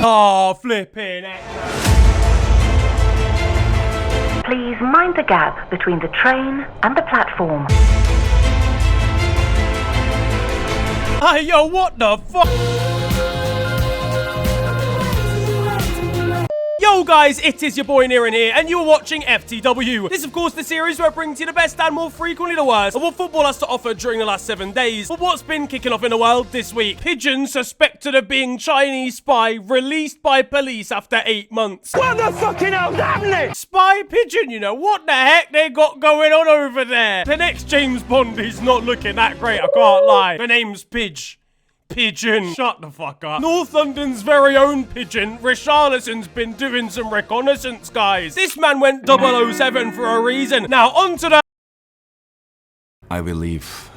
Oh, flipping it. Please mind the gap between the train and the platform. Hey, yo, what the fuck? Yo guys, it is your boy Earnin here, and you're watching FTW. This, of course, the series where I bring to you the best and more frequently the worst of what football has to offer during the last 7 days. But what's been kicking off in the world this week? Pigeon suspected of being Chinese spy released by police after 8 months. What the fucking hell's happening? Spy pigeon, you know, what the heck they got going on over there? The next James Bond is not looking that great, I can't lie. The name's Pigeon. Shut the fuck up. North London's very own Pigeon, Richarlison's been doing some reconnaissance, guys. This man went 007 for a reason. Now, on to the... I will leave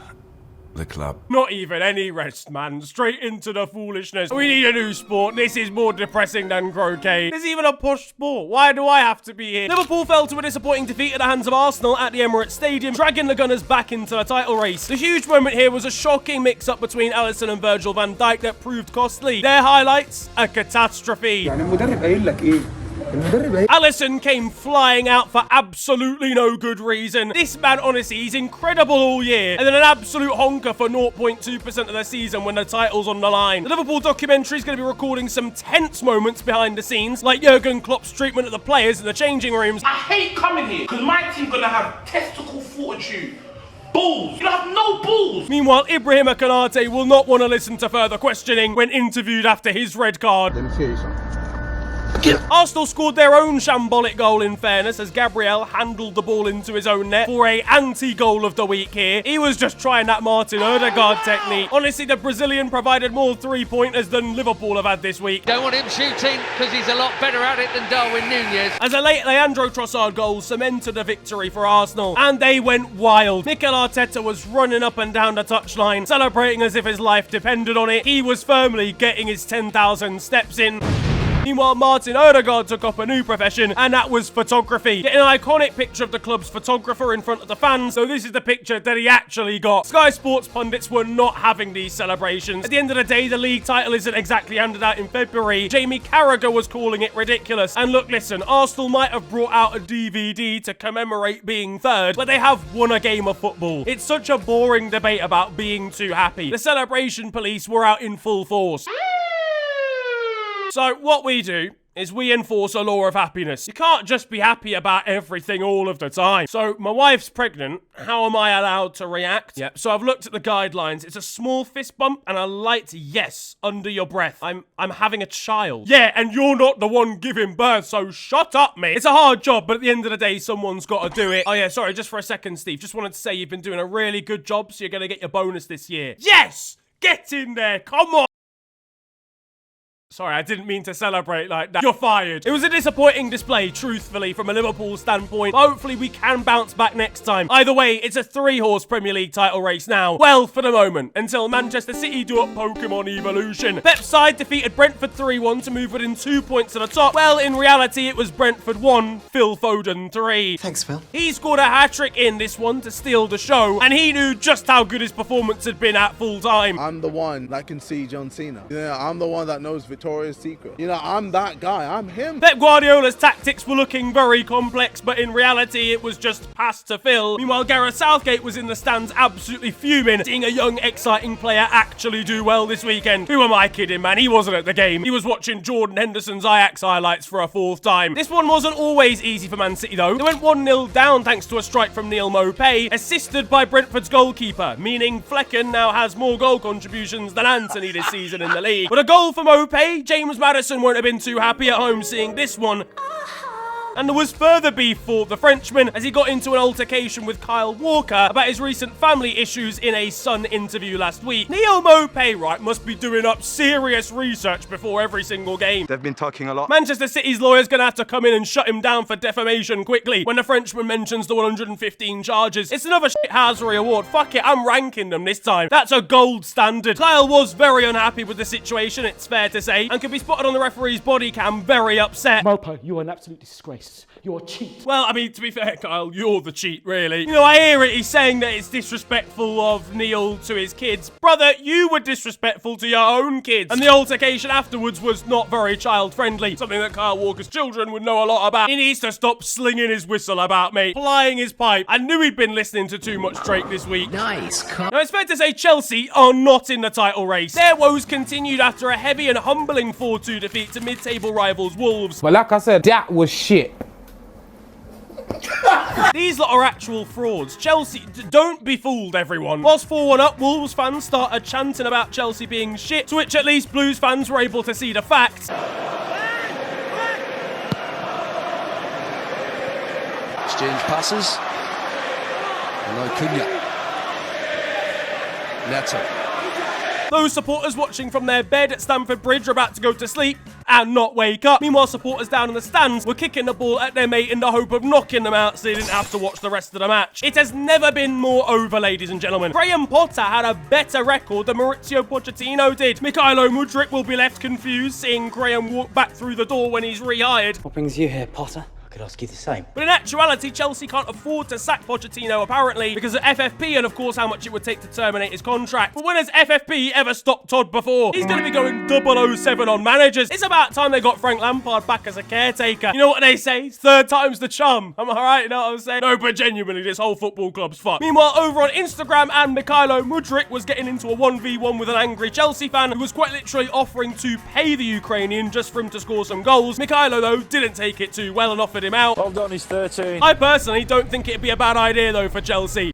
the club. Not even any rest, man. Straight into the foolishness. We need a new sport. This is more depressing than croquet. There's even a posh sport. Why do I have to be here? Liverpool fell to a disappointing defeat at the hands of Arsenal at the Emirates Stadium, dragging the Gunners back into the title race. The huge moment here was a shocking mix-up between Alisson and Virgil van Dijk that proved costly. Their highlights, a catastrophe. Alisson came flying out for absolutely no good reason. This man, honestly, he's incredible all year. And then an absolute honker for 0.2% of the season when the title's on the line. The Liverpool documentary is going to be recording some tense moments behind the scenes, like Jurgen Klopp's treatment of the players in the changing rooms. I hate coming here, because my team's going to have testicle fortitude. Balls. You have no balls. Meanwhile, Ibrahim Konate will not want to listen to further questioning when interviewed after his red card. Arsenal scored their own shambolic goal, in fairness, as Gabriel handled the ball into his own net for a anti-goal of the week here. He was just trying that Martin Odegaard technique. Honestly, the Brazilian provided more three-pointers than Liverpool have had this week. Don't want him shooting because he's a lot better at it than Darwin Nunez. As a late Leandro Trossard goal cemented a victory for Arsenal, and they went wild. Mikel Arteta was running up and down the touchline, celebrating as if his life depended on it. He was firmly getting his 10,000 steps in. Meanwhile, Martin Odegaard took up a new profession, and that was photography. Getting an iconic picture of the club's photographer in front of the fans, so this is the picture that he actually got. Sky Sports pundits were not having these celebrations. At the end of the day, the league title isn't exactly handed out in February. Jamie Carragher was calling it ridiculous. And look, listen, Arsenal might have brought out a DVD to commemorate being third, but they have won a game of football. It's such a boring debate about being too happy. The celebration police were out in full force. So what we do is we enforce a law of happiness. You can't just be happy about everything all of the time. So my wife's pregnant. How am I allowed to react? Yep. So I've looked at the guidelines. It's a small fist bump and a light yes under your breath. I'm having a child. Yeah, and you're not the one giving birth, so shut up, mate. It's a hard job, but at the end of the day, someone's got to do it. Oh yeah, sorry, just for a second, Steve. Just wanted to say you've been doing a really good job, so you're going to get your bonus this year. Yes! Get in there, come on! Sorry, I didn't mean to celebrate like that. You're fired. It was a disappointing display, truthfully, from a Liverpool standpoint. But hopefully we can bounce back next time. Either way, it's a 3-horse Premier League title race now. Well, for the moment, until Manchester City do up Pokemon Evolution. Pep's side defeated Brentford 3-1 to move within 2 points to the top. Well, in reality, it was Brentford 1, Phil Foden 3. Thanks, Phil. He scored a hat-trick in this one to steal the show, and he knew just how good his performance had been at full time. I'm the one that can see John Cena. Yeah, I'm the one that knows Victoria's Secret. You know, I'm that guy. I'm him. Pep Guardiola's tactics were looking very complex, but in reality, it was just pass to Phil. Meanwhile, Gareth Southgate was in the stands absolutely fuming, seeing a young, exciting player actually do well this weekend. Who am I kidding, man? He wasn't at the game. He was watching Jordan Henderson's Ajax highlights for a 4th time. This one wasn't always easy for Man City, though. They went 1-0 down thanks to a strike from Neil Maupay, assisted by Brentford's goalkeeper, meaning Flecken now has more goal contributions than Anthony this season in the league. But a goal from Maupay, James Maddison won't have been too happy at home seeing this one. And there was further beef for the Frenchman as he got into an altercation with Kyle Walker about his recent family issues in a Sun interview last week. Neil Maupay, right, must be doing up serious research before every single game. They've been talking a lot. Manchester City's lawyer's gonna have to come in and shut him down for defamation quickly when the Frenchman mentions the 115 charges. It's another shithousery award. Fuck it, I'm ranking them this time. That's a gold standard. Kyle was very unhappy with the situation, it's fair to say, and could be spotted on the referee's body cam very upset. Maupay, you are an absolute disgrace. disgrace. You're a cheat. Well, I mean, to be fair, Kyle, you're the cheat, really. You know, I hear it. He's saying that it's disrespectful of Neil to his kids. Brother, you were disrespectful to your own kids. And the altercation afterwards was not very child-friendly. Something that Kyle Walker's children would know a lot about. He needs to stop slinging his whistle about me, flying his pipe. I knew he'd been listening to too much Drake this week. Nice. Now, it's fair to say Chelsea are not in the title race. Their woes continued after a heavy and humbling 4-2 defeat to mid-table rivals Wolves. But like I said, that was shit. These lot are actual frauds. Chelsea, don't be fooled, everyone. Whilst 4-1 up, Wolves fans started chanting about Chelsea being shit, to which at least Blues fans were able to see the facts. Exchange passes. Hello, Cunha. Neto. Those supporters watching from their bed at Stamford Bridge are about to go to sleep and not wake up. Meanwhile, supporters down in the stands were kicking the ball at their mate in the hope of knocking them out so they didn't have to watch the rest of the match. It has never been more over, ladies and gentlemen. Graham Potter had a better record than Maurizio Pochettino did. Mykhailo Mudryk will be left confused seeing Graham walk back through the door when he's rehired. What brings you here, Potter? I could ask you the same. But in actuality, Chelsea can't afford to sack Pochettino, apparently, because of FFP and, of course, how much it would take to terminate his contract. But when has FFP ever stopped Todd before? He's going to be going 007 on managers. It's about time they got Frank Lampard back as a caretaker. You know what they say? Third time's the charm. Am I right? You know what I'm saying? No, but genuinely, this whole football club's fucked. Meanwhile, over on Instagram, and Mykhailo Mudryk was getting into a 1v1 with an angry Chelsea fan who was quite literally offering to pay the Ukrainian just for him to score some goals. Mykhailo, though, didn't take it too well and offered him out. Well done, he's 13. I personally don't think it'd be a bad idea, though, for Chelsea.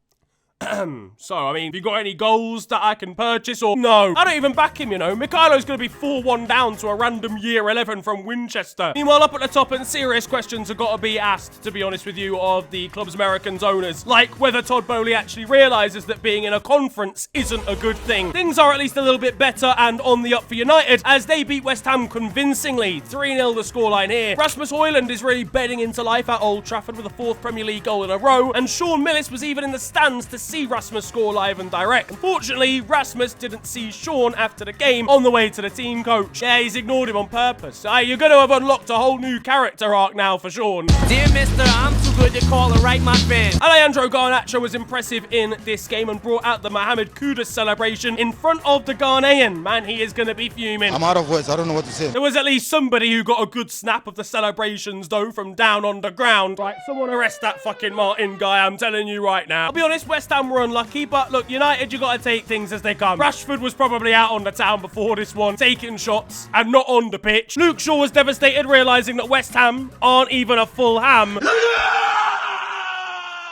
So, I mean, have you got any goals that I can purchase or no? I don't even back him, you know. Mykhailo's going to be 4-1 down to a random year 11 from Winchester. Meanwhile, up at the top, and serious questions have got to be asked, to be honest with you, of the club's Americans owners. Like whether Todd Boehly actually realises that being in a conference isn't a good thing. Things are at least a little bit better and on the up for United as they beat West Ham convincingly. 3-0 the scoreline here. Rasmus Højlund is really bedding into life at Old Trafford with a 4th Premier League goal in a row, and Sean Millis was even in the stands to see Rasmus score live and direct. Unfortunately, Rasmus didn't see Sean after the game on the way to the team coach. Yeah, he's ignored him on purpose. You're going to have unlocked a whole new character arc now for Sean. Dear mister, I'm too good to call it right, my fan. Alejandro Garnacho was impressive in this game and brought out the Mohamed Kudus celebration in front of the Ghanaian. Man, he is going to be fuming. I'm out of words. I don't know what to say. There was at least somebody who got a good snap of the celebrations, though, from down on the ground. Right, someone arrest that fucking Martin guy, I'm telling you right now. I'll be honest, West Ham were unlucky, but look, United, you got to take things as they come. Rashford was probably out on the town before this one, taking shots and not on the pitch. Luke Shaw was devastated, realising that West Ham aren't even a full ham.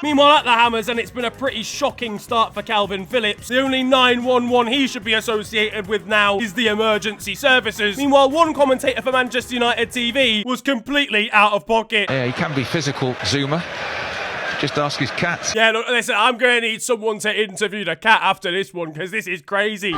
Meanwhile, at the Hammers, and it's been a pretty shocking start for Calvin Phillips. The only 911 he should be associated with now is the emergency services. Meanwhile, one commentator for Manchester United TV was completely out of pocket. Yeah, he can be physical, Zuma. Just ask his cat. Yeah, look, listen, I'm going to need someone to interview the cat after this one, because this is crazy.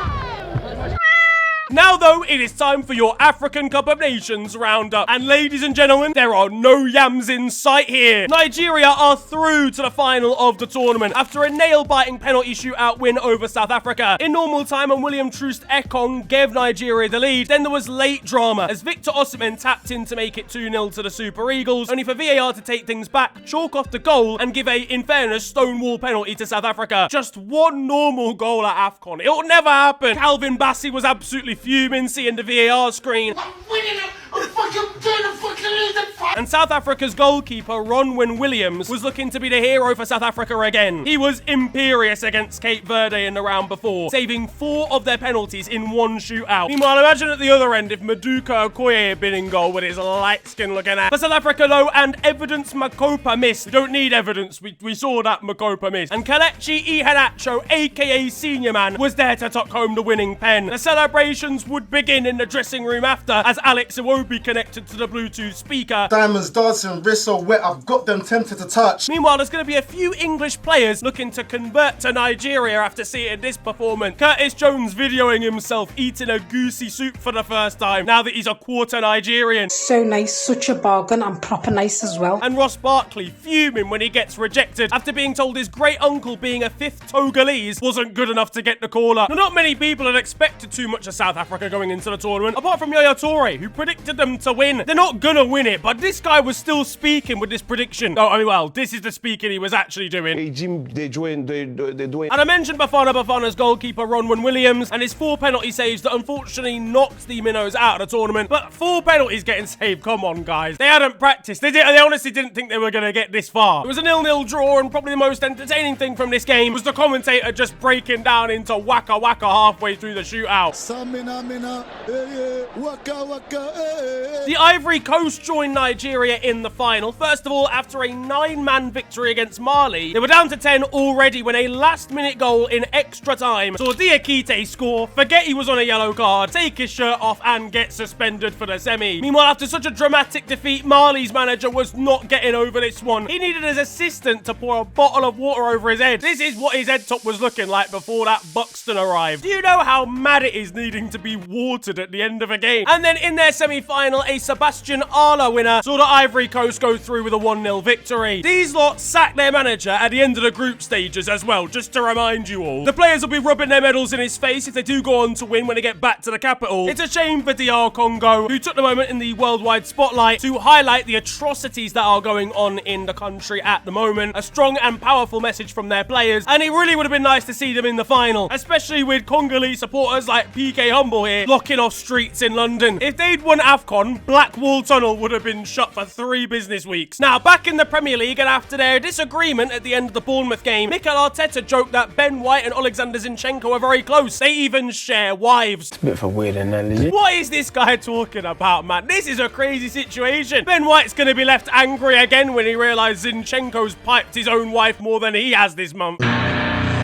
Now, though, it is time for your African Cup of Nations roundup. And ladies and gentlemen, there are no yams in sight here. Nigeria are through to the final of the tournament after a nail-biting penalty shootout win over South Africa. In normal time, and William Troost Ekong gave Nigeria the lead. Then there was late drama as Victor Osimhen tapped in to make it 2-0 to the Super Eagles, only for VAR to take things back, chalk off the goal, and give a, in fairness, stonewall penalty to South Africa. Just one normal goal at AFCON. It'll never happen. Calvin Bassey was absolutely fuming seeing the VAR screen. And South Africa's goalkeeper, Ronwen Williams, was looking to be the hero for South Africa again. He was imperious against Cape Verde in the round before, saving 4 of their penalties in one shootout. Meanwhile, imagine at the other end if Maduka Okoye had been in goal with his light skin looking at. For South Africa, though, and evidence Makopa missed. We don't need evidence. We saw that Makopa miss. And Kelechi Iheanacho, aka Senior Man, was there to tuck home the winning pen. The celebrations would begin in the dressing room after, as Alex Iwobi connected to the Bluetooth speaker. Diamonds dancing, wrists so wet, I've got them tempted to touch. Meanwhile, there's going to be a few English players looking to convert to Nigeria after seeing this performance. Curtis Jones videoing himself eating a goosey soup for the first time, now that he's a quarter Nigerian. So nice, such a bargain, and proper nice as well. And Ross Barkley fuming when he gets rejected after being told his great uncle being a 5th Togolese wasn't good enough to get the call up. Now, not many people had expected too much of South Africa going into the tournament, apart from Yaya Toure, who predicted them to win. They're not gonna win it, but this this guy was still speaking with this prediction. Oh, I mean, well, this is the speaking he was actually doing. And I mentioned Bafana's goalkeeper, Ronwen Williams, and his 4 penalty saves that unfortunately knocked the Minnows out of the tournament. But 4 penalties getting saved, come on, guys. They hadn't practiced. They honestly didn't think they were going to get this far. It was a 0-0 draw, and probably the most entertaining thing from this game was the commentator just breaking down into waka waka halfway through the shootout. The Ivory Coast joined Nigeria in the final. First of all, after a 9-man victory against Mali, they were down to 10 already when a last-minute goal in extra time saw Diakite score, forget he was on a yellow card, take his shirt off, and get suspended for the semi. Meanwhile, after such a dramatic defeat, Mali's manager was not getting over this one. He needed his assistant to pour a bottle of water over his head. This is what his head top was looking like before that Buxton arrived. Do you know how mad it is needing to be watered at the end of a game? And then in their semi-final, a Sebastian Arla winner saw the Ivory Coast go through with a 1-0 victory. These lot sacked their manager at the end of the group stages as well, just to remind you all. The players will be rubbing their medals in his face if they do go on to win when they get back to the capital. It's a shame for DR Congo, who took the moment in the worldwide spotlight to highlight the atrocities that are going on in the country at the moment. A strong and powerful message from their players, and it really would have been nice to see them in the final, especially with Congolese supporters like PK Humble here blocking off streets in London. If they'd won AFCON, Blackwall Tunnel would have been shut for 3 business weeks. Now, back in the Premier League, and after their disagreement at the end of the Bournemouth game, Mikel Arteta joked that Ben White and Alexander Zinchenko are very close. They even share wives. It's a bit of a weird analogy. What is this guy talking about, man? This is a crazy situation. Ben White's going to be left angry again when he realizes Zinchenko's piped his own wife more than he has this month.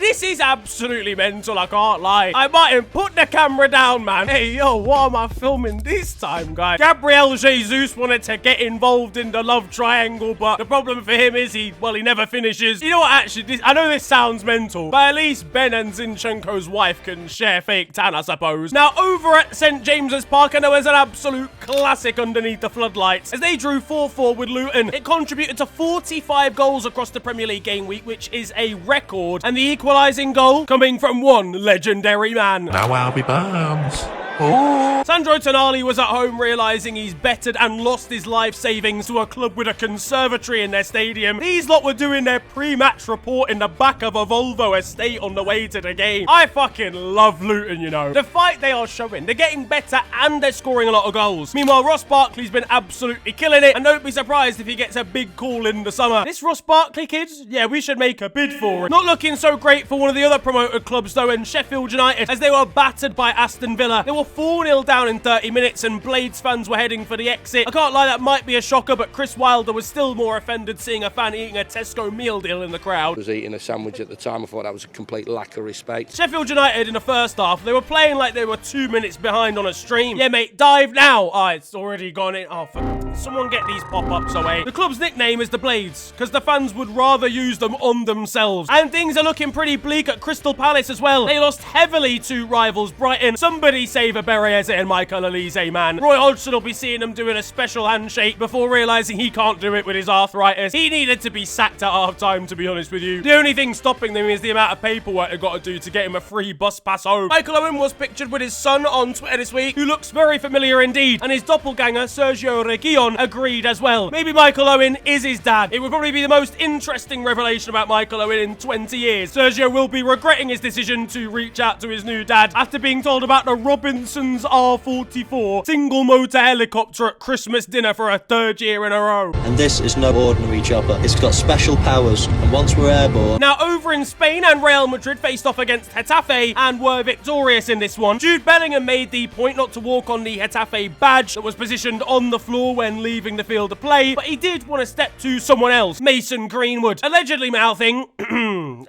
This is absolutely mental, I can't lie. I might put the camera down, man. Hey, yo, what am I filming this time, guys? Gabriel Jesus wanted to get involved in the love triangle, but the problem for him is he never finishes. You know what, actually, I know this sounds mental, but at least Ben and Zinchenko's wife can share fake tan, I suppose. Now, over at St. James's Park, I know there's an absolute classic underneath the floodlights. As they drew 4-4 with Luton, it contributed to 45 goals across the Premier League game week, which is a record, and the equalising goal coming from one legendary man. Now I'll be bums. Sandro Tonali was at home realising he's bettered and lost his life savings to a club with a conservatory in their stadium. These lot were doing their pre-match report in the back of a Volvo estate on the way to the game. I fucking love Luton, you know. The fight they are showing, they're getting better and they're scoring a lot of goals. Meanwhile, Ross Barkley's been absolutely killing it, and don't be surprised if he gets a big call in the summer. This Ross Barkley kid, yeah, we should make a bid for it. Not looking so great for one of the other promoted clubs though, in Sheffield United, as they were battered by Aston Villa. They were 4-0 down in 30 minutes and Blades fans were heading for the exit. I can't lie, that might be a shocker, but Chris Wilder was still more offended seeing a fan eating a Tesco meal deal in the crowd. I was eating a sandwich at the time. I thought that was a complete lack of respect. Sheffield United in the first half, they were playing like they were 2 minutes behind on a stream. Yeah, mate, dive now. Oh, it's already gone in. Oh, someone get these pop-ups away. The club's nickname is the Blades, because the fans would rather use them on themselves. And things are looking pretty bleak at Crystal Palace as well. They lost heavily to rivals Brighton. Somebody save a Berriese and Michael Olise, man. Roy Hodgson will be seeing them doing a special handshake before realising he can't do it with his arthritis. He needed to be sacked at half-time, to be honest with you. The only thing stopping them is the amount of paperwork they've got to do to get him a free bus pass home. Michael Owen was pictured with his son on Twitter this week, who looks very familiar indeed, and his doppelganger, Sergio Reguilon, agreed as well. Maybe Michael Owen is his dad. It would probably be the most interesting revelation about Michael Owen in 20 years. Sergio will be regretting his decision to reach out to his new dad after being told about the Robinson's R44 single motor helicopter at Christmas dinner for a 3rd year in a row. And this is no ordinary chopper. It's got special powers, and once we're airborne... Now, over in Spain, and Real Madrid faced off against Getafe and were victorious in this one. Jude Bellingham made the point not to walk on the Getafe badge that was positioned on the floor when leaving the field to play, but he did want to step to someone else, Mason Greenwood, allegedly mouthing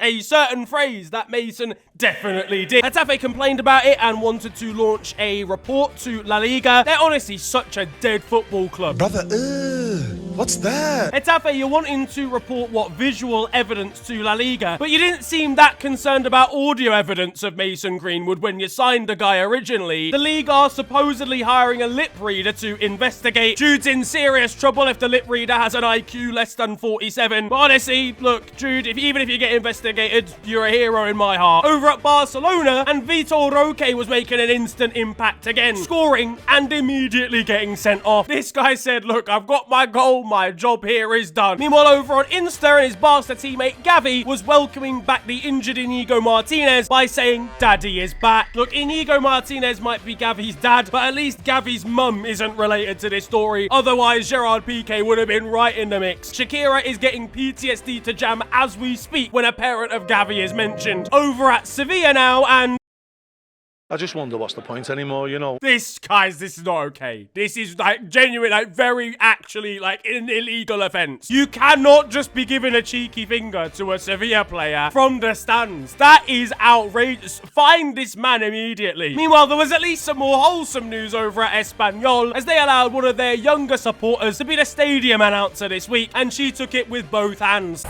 a certain phrase that Mason definitely did. Getafe complained about it and wanted to launch a report to La Liga. They're honestly such a dead football club. Brother, What's that? Etafe, you're wanting to report what visual evidence to La Liga, but you didn't seem that concerned about audio evidence of Mason Greenwood when you signed the guy originally. The league are supposedly hiring a lip reader to investigate. Jude's in serious trouble if the lip reader has an IQ less than 47. But honestly, look, Jude, even if you get investigated, you're a hero in my heart. Over at Barcelona, and Vitor Roque was making an instant impact again, scoring and immediately getting sent off. This guy said, look, I've got my goal, my job here is done. Meanwhile, over on Insta, his Barca teammate Gavi was welcoming back the injured Inigo Martinez by saying, Daddy is back. Look, Inigo Martinez might be Gavi's dad, but at least Gavi's mum isn't related to this story. Otherwise, Gerard Piqué would have been right in the mix. Shakira is getting PTSD to jam as we speak when a parent of Gavi is mentioned. Over at Sevilla now, and I just wonder what's the point anymore, you know. this is not okay. This is like genuine, like very actually like an illegal offense. You cannot just be giving a cheeky finger to a Sevilla player from the stands. That is outrageous. Find this man immediately. Meanwhile, there was at least some more wholesome news over at Espanyol as they allowed one of their younger supporters to be the stadium announcer this week, and she took it with both hands.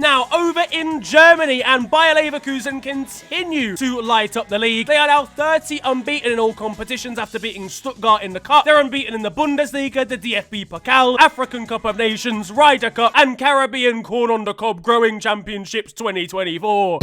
Now, over in Germany, and Bayer Leverkusen continue to light up the league. They are now 30 unbeaten in all competitions after beating Stuttgart in the Cup. They're unbeaten in the Bundesliga, the DFB Pokal, African Cup of Nations, Ryder Cup, and Caribbean Corn on the Cob Growing Championships 2024.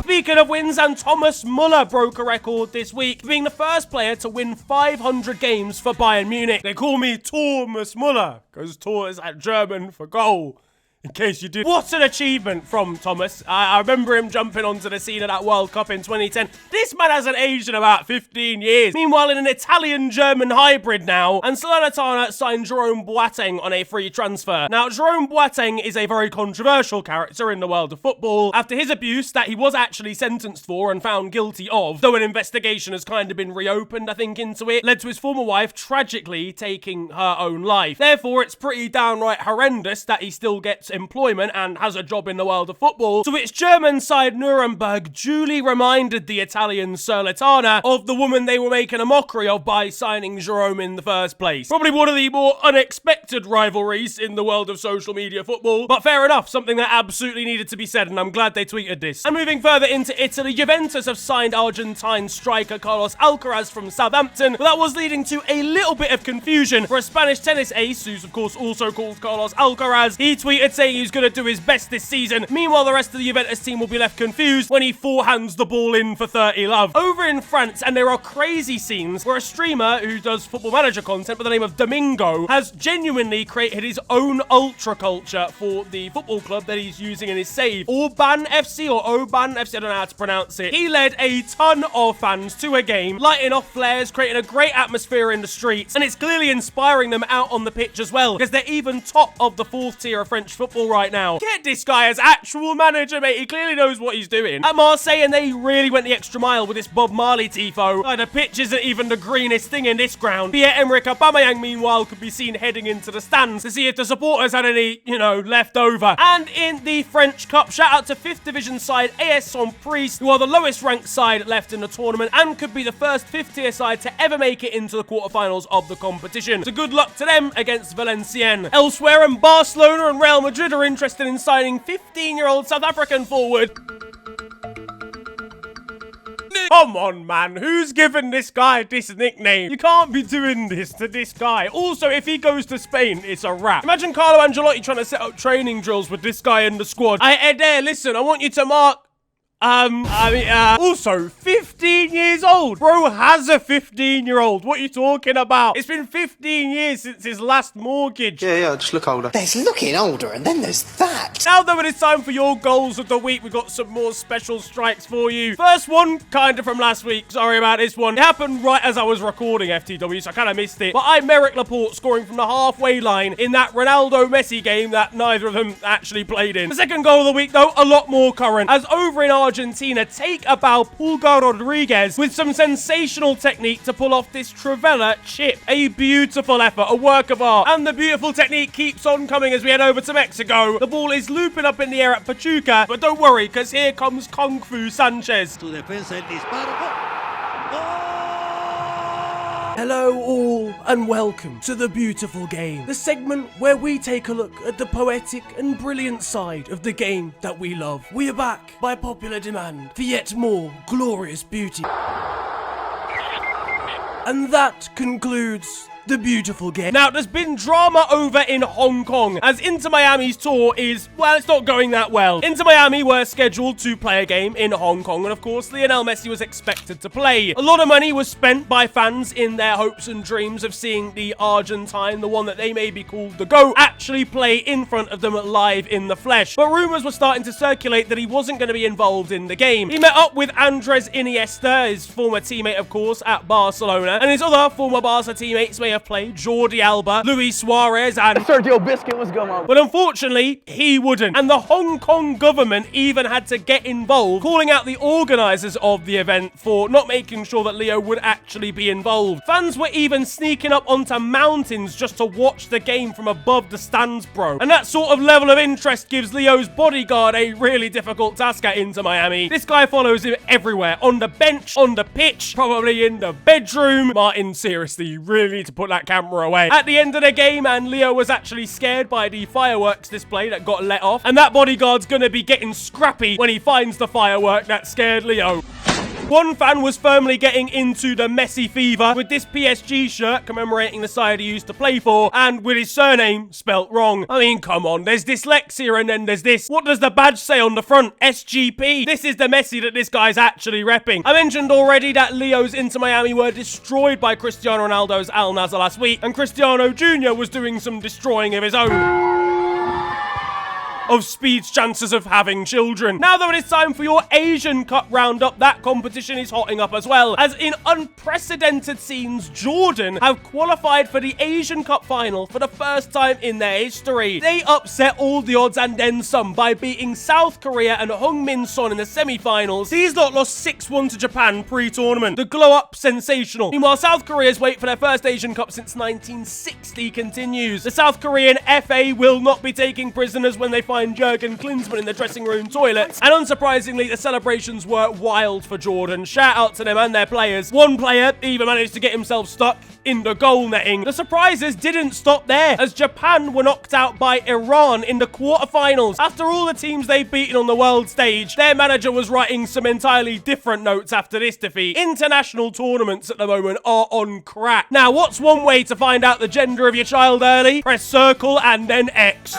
Speaking of wins, and Thomas Muller broke a record this week, being the first player to win 500 games for Bayern Munich. They call me Thomas Muller, because Tor is like German for goal. In case you did. What an achievement from Thomas. I remember him jumping onto the scene of that World Cup in 2010. This man hasn't aged in about 15 years. Meanwhile, in an Italian-German hybrid now, and Salernitana signed Jerome Boateng on a free transfer. Now, Jerome Boateng is a very controversial character in the world of football after his abuse that he was actually sentenced for and found guilty of, though an investigation has kind of been reopened, I think, into it, led to his former wife tragically taking her own life. Therefore, it's pretty downright horrendous that he still gets employment and has a job in the world of football, to which German side Nuremberg duly reminded the Italian Salernitana of the woman they were making a mockery of by signing Jerome in the first place. Probably one of the more unexpected rivalries in the world of social media football, but fair enough, something that absolutely needed to be said, and I'm glad they tweeted this. And moving further into Italy, Juventus have signed Argentine striker Carlos Alcaraz from Southampton, but that was leading to a little bit of confusion for a Spanish tennis ace, who's of course also called Carlos Alcaraz. He tweeted saying he's going to do his best this season. Meanwhile, the rest of the Juventus team will be left confused when he forehands the ball in for 30 love. Over in France, and there are crazy scenes where a streamer who does Football Manager content by the name of Domingo has genuinely created his own ultra culture for the football club that he's using in his save. Orban FC or Oban FC, I don't know how to pronounce it. He led a ton of fans to a game, lighting off flares, creating a great atmosphere in the streets, and it's clearly inspiring them out on the pitch as well, because they're even top of the 4th tier of French football right now. Get this guy as actual manager, mate. He clearly knows what he's doing. At Marseille, and they really went the extra mile with this Bob Marley tifo. The pitch isn't even the greenest thing in this ground. Pierre-Emerick Aubameyang, meanwhile, could be seen heading into the stands to see if the supporters had any, left over. And in the French Cup, shout out to 5th Division side AS Saint-Priest, who are the lowest ranked side left in the tournament and could be the first 5th tier side to ever make it into the quarterfinals of the competition. So good luck to them against Valenciennes. Elsewhere, in Barcelona and Real Madrid are interested in signing 15-year-old South African forward. Come on, man. Who's given this guy this nickname? You can't be doing this to this guy. Also, if he goes to Spain, it's a wrap. Imagine Carlo Ancelotti trying to set up training drills with this guy in the squad. Hey, Eder, listen, I want you to mark... also, 15 years old. Bro has a 15-year-old. What are you talking about? It's been 15 years since his last mortgage. Yeah, just look older. There's looking older, and then there's that. Now, though, it is time for your goals of the week. We've got some more special strikes for you. First one, kind of from last week. Sorry about this one. It happened right as I was recording FTW, so I kind of missed it. But I Merrick Laporte scoring from the halfway line in that Ronaldo-Messi game that neither of them actually played in. The second goal of the week, though, a lot more current, as over in Argentina, take about Pulgar Rodriguez with some some sensational technique to pull off this Trivela chip. A beautiful effort, a work of art. And the beautiful technique keeps on coming as we head over to Mexico. The ball is looping up in the air at Pachuca, but don't worry, because here comes Kung Fu Sanchez. Hello all, and welcome to The Beautiful Game, the segment where we take a look at the poetic and brilliant side of the game that we love. We are back, by popular demand, for yet more glorious beauty. And that concludes The Beautiful Game. Now, there's been drama over in Hong Kong, as Inter Miami's tour is, well, it's not going that well. Inter Miami were scheduled to play a game in Hong Kong, and of course, Lionel Messi was expected to play. A lot of money was spent by fans in their hopes and dreams of seeing the Argentine, the one that they maybe called the GOAT, actually play in front of them live in the flesh. But rumours were starting to circulate that he wasn't going to be involved in the game. He met up with Andres Iniesta, his former teammate, of course, at Barcelona, and his other former Barca teammates may have played Jordi Alba, Luis Suarez, and Sergio Biscuit was going on. But unfortunately, he wouldn't. And the Hong Kong government even had to get involved, calling out the organisers of the event for not making sure that Leo would actually be involved. Fans were even sneaking up onto mountains just to watch the game from above the stands, bro. And that sort of level of interest gives Leo's bodyguard a really difficult task at Inter Miami. This guy follows him everywhere. On the bench, on the pitch, probably in the bedroom. Martin, seriously, you really need to put that camera away. At the end of the game, and Leo was actually scared by the fireworks display that got let off, and that bodyguard's gonna be getting scrappy when he finds the firework that scared Leo. One fan was firmly getting into the Messi fever with this PSG shirt commemorating the side he used to play for, and with his surname spelt wrong. I mean, come on, there's dyslexia and then there's this. What does the badge say on the front? SGP. This is the Messi that this guy's actually repping. I mentioned already that Leo's Inter Miami were destroyed by Cristiano Ronaldo's Al Nassr last week, and Cristiano Jr. was doing some destroying of his own. Of Speed's chances of having children. Now though, it is time for your Asian Cup roundup. That competition is hotting up as well, as in unprecedented scenes, Jordan have qualified for the Asian Cup final for the first time in their history. They upset all the odds and then some by beating South Korea and Heung-min Son in the semi-finals. These lot lost 6-1 to Japan pre-tournament. The glow-up sensational. Meanwhile, South Korea's wait for their first Asian Cup since 1960 continues. The South Korean FA will not be taking prisoners when they find Jurgen Klinsmann in the dressing room toilets, and unsurprisingly, the celebrations were wild for Jordan. Shout out to them and their players. One player even managed to get himself stuck in the goal netting. The surprises didn't stop there, as Japan were knocked out by Iran in the quarterfinals. After all the teams they've beaten on the world stage, their manager was writing some entirely different notes after this defeat. International tournaments at the moment are on crack. Now, what's one way to find out the gender of your child early? Press circle and then X.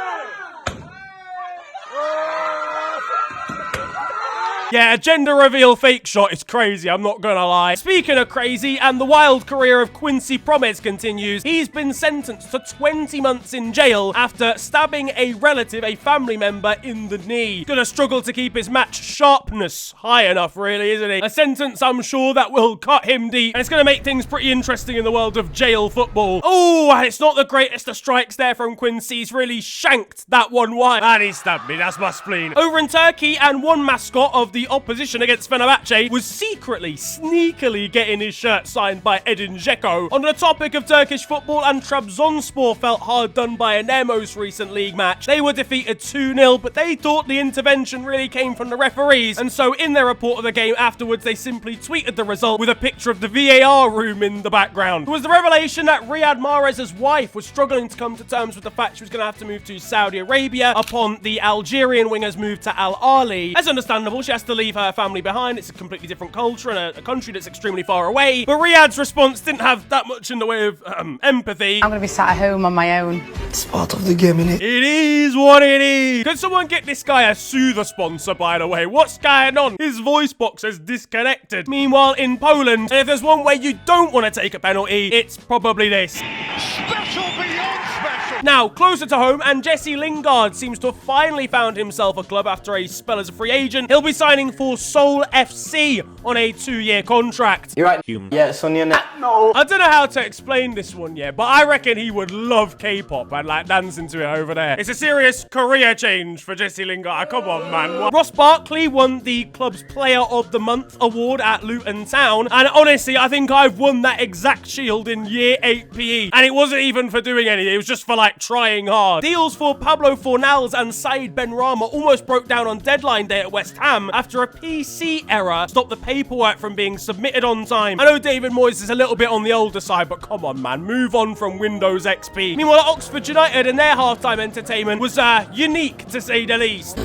Yeah, a gender reveal fake shot is crazy, I'm not gonna lie. Speaking of crazy, and the wild career of Quincy Promes continues, he's been sentenced to 20 months in jail after stabbing a relative, a family member, in the knee. Gonna struggle to keep his match sharpness high enough, really, isn't he? A sentence, I'm sure, that will cut him deep, and it's gonna make things pretty interesting in the world of jail football. Oh, and it's not the greatest of strikes there from Quincy. He's really shanked that one wide. And he stabbed me, that's my spleen. Over in Turkey, and one mascot of the opposition against Fenerbahce was secretly, sneakily getting his shirt signed by Edin Dzeko. On the topic of Turkish football, and Trabzonspor felt hard done by in their most recent league match. They were defeated 2-0, but they thought the intervention really came from the referees, and so in their report of the game afterwards, they simply tweeted the result with a picture of the VAR room in the background. It was the revelation that Riyad Mahrez's wife was struggling to come to terms with the fact she was going to have to move to Saudi Arabia upon the Algerian winger's move to Al Ahly. As understandable, she has to leave her family behind. It's a completely different culture and a country that's extremely far away. But Riyad's response didn't have that much in the way of empathy. I'm gonna be sat at home on my own. It's part of the game, innit? It is what it is. Could someone get this guy a soother sponsor, by the way? What's going on? His voice box is disconnected. Meanwhile, in Poland, and if there's one way you don't want to take a penalty, it's probably this. Special beyond special. Now, closer to home, and Jesse Lingard seems to have finally found himself a club after a spell as a free agent. He'll be signing for Seoul FC on a 2-year contract. You're right. Yeah, it's on your neck. No. I don't know how to explain this one yet, but I reckon he would love K-pop and like dancing to it over there. It's a serious career change for Jesse Lingard. Come on, man. What? Ross Barkley won the club's Player of the Month award at Luton Town, and honestly, I think I've won that exact shield in year 8 PE, and it wasn't even for doing anything. It was just for like trying hard. Deals for Pablo Fornals and Said Benrahma almost broke down on deadline day at West Ham after a PC error stopped the paperwork from being submitted on time. I know David Moyes is a little bit on the older side, but come on, man, move on from Windows XP. Meanwhile, Oxford United and their halftime entertainment was unique, to say the least.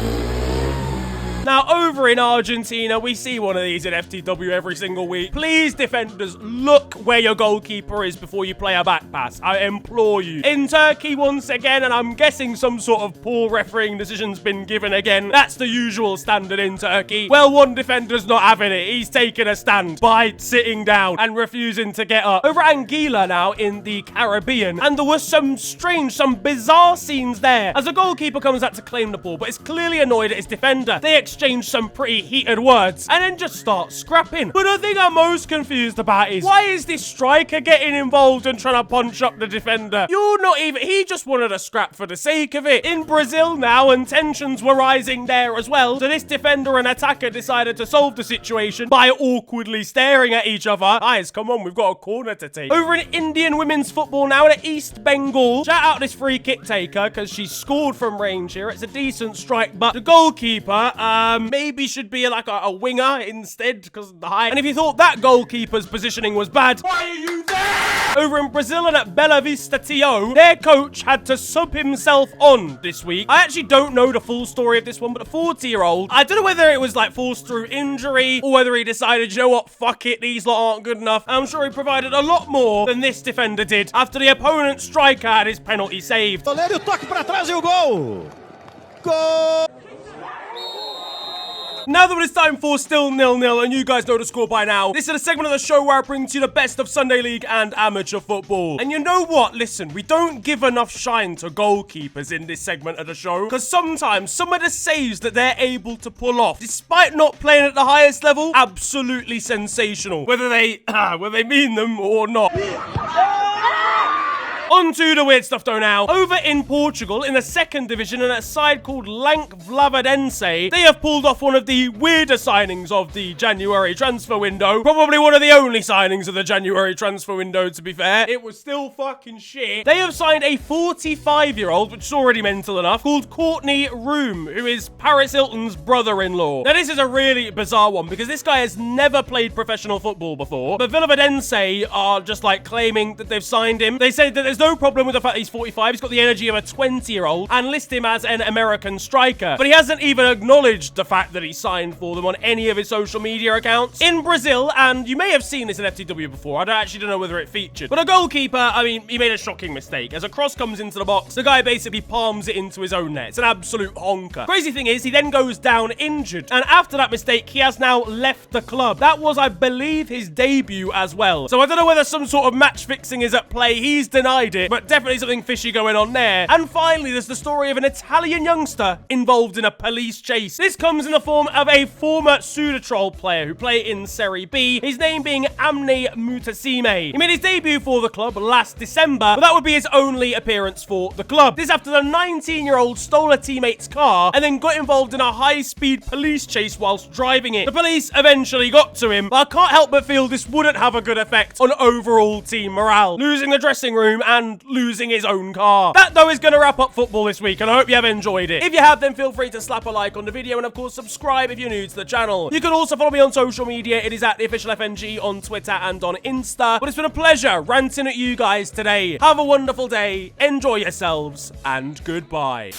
Now, over in Argentina, we see one of these in FTW every single week. Please, defenders, look where your goalkeeper is before you play a back pass. I implore you. In Turkey, once again, and I'm guessing some sort of poor refereeing decision's been given again. That's the usual standard in Turkey. Well, one defender's not having it. He's taking a stand by sitting down and refusing to get up. Over at Anguilla now in the Caribbean, and there was some bizarre scenes there as the goalkeeper comes out to claim the ball, but is clearly annoyed at his defender. They exchange some pretty heated words and then just start scrapping. But the thing I'm most confused about is, why is this striker getting involved and trying to punch up the defender? You're not even... He just wanted a scrap for the sake of it. In Brazil now, and tensions were rising there as well, so this defender and attacker decided to solve the situation by awkwardly staring at each other. Guys, come on, we've got a corner to take. Over in Indian women's football now in East Bengal. Shout out this free kick taker because she scored from range here. It's a decent strike, but the goalkeeper, maybe should be like a winger instead because of the height. And if you thought that goalkeeper's positioning was bad, why are you there? Over in Brazil and at Bela Vista TO, their coach had to sub himself on this week. I actually don't know the full story of this one, but the 40-year-old, I don't know whether it was like forced through injury or whether he decided, you know what, fuck it, these lot aren't good enough. I'm sure he provided a lot more than this defender did after the opponent's striker had his penalty saved. Goleiro toque para trás e o gol. Gol! Now that it's time for still 0-0, and you guys know the score by now, this is a segment of the show where I bring to you the best of Sunday League and amateur football. And you know what? Listen, we don't give enough shine to goalkeepers in this segment of the show, because sometimes some of the saves that they're able to pull off, despite not playing at the highest level, absolutely sensational. Whether they mean them or not. On to the weird stuff though now. Over in Portugal, in the 2nd division, and a side called Lank Vlavadense, they have pulled off one of the weirder signings of the January transfer window. Probably one of the only signings of the January transfer window, to be fair. It was still fucking shit. They have signed a 45-year-old, which is already mental enough, called Courtney Room, who is Paris Hilton's brother-in-law. Now, this is a really bizarre one, because this guy has never played professional football before, but Vlavadense are just like claiming that they've signed him. They say that there's no problem with the fact that he's 45. He's got the energy of a 20-year-old and list him as an American striker. But he hasn't even acknowledged the fact that he signed for them on any of his social media accounts. In Brazil, and you may have seen this in FTW before, I actually don't know whether it featured, but a goalkeeper, I mean, he made a shocking mistake. As a cross comes into the box, the guy basically palms it into his own net. It's an absolute honker. Crazy thing is, he then goes down injured, and after that mistake, he has now left the club. That was, I believe, his debut as well. So I don't know whether some sort of match fixing is at play. He's denied it, but definitely something fishy going on there. And finally, there's the story of an Italian youngster involved in a police chase. This comes in the form of a former Sudatrol player who played in Serie B, his name being Amne Mutasime. He made his debut for the club last December, but that would be his only appearance for the club. This after the 19-year-old stole a teammate's car and then got involved in a high-speed police chase whilst driving it. The police eventually got to him, but I can't help but feel this wouldn't have a good effect on overall team morale, losing the dressing room and losing his own car. That, though, is going to wrap up football this week, and I hope you have enjoyed it. If you have, then feel free to slap a like on the video, and of course, subscribe if you're new to the channel. You can also follow me on social media. It is at @theofficialfng on Twitter and on Insta. But it's been a pleasure ranting at you guys today. Have a wonderful day, enjoy yourselves, and goodbye.